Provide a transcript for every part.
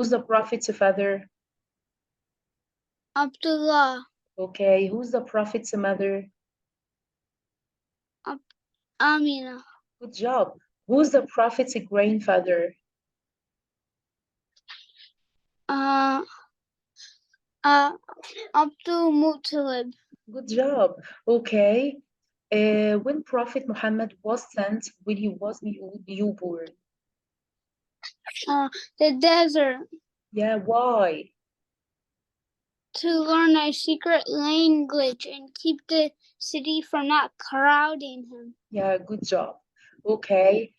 Who's the prophet's father? Abdullah. Okay, who's the prophet's mother? Amina. Good job. Who's the prophet's grandfather? Uh, Abdul Muttalib. Good job. Okay. When Prophet Muhammad was sent when he was newborn. The desert. Yeah, why? To learn a secret language and keep the city from not crowding him. Yeah, good job. Okay.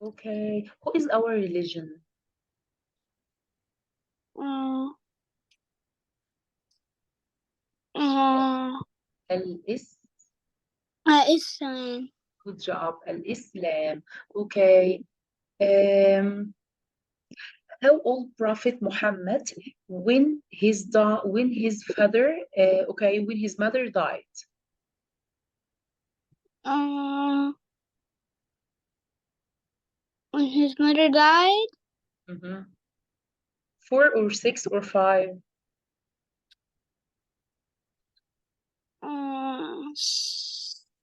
Okay. Who is our religion? Uh, uh, Al-Is. Islam. Good job. Al-Islam. Okay. Um, how old Prophet Muhammad when when his father when his mother died? When his mother died. Mm-hmm. 4 or 6 or 5?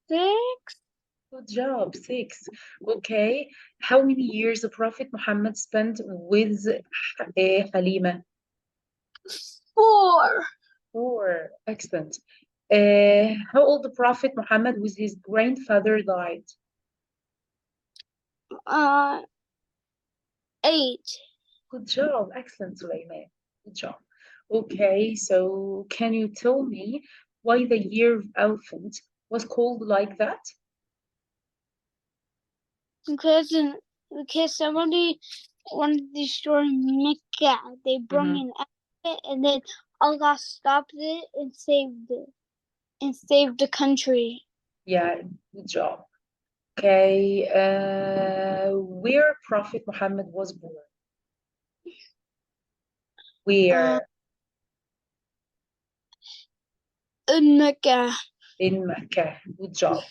6. Good job, 6. Okay. How many years the Prophet Muhammad spent with Halima? 4. 4. Excellent. How old the Prophet Muhammad with his grandfather died? 8. Good job. Excellent, Sulaiman. Good job. Okay, so can you tell me why the year of elephant was called like that? Because somebody wanted to destroy Mecca. They brought Mm-hmm. an elephant, and then Allah stopped it and saved the country. Yeah, good job. Okay, where Prophet Muhammad was born? Where? In Mecca. In Mecca. Good job.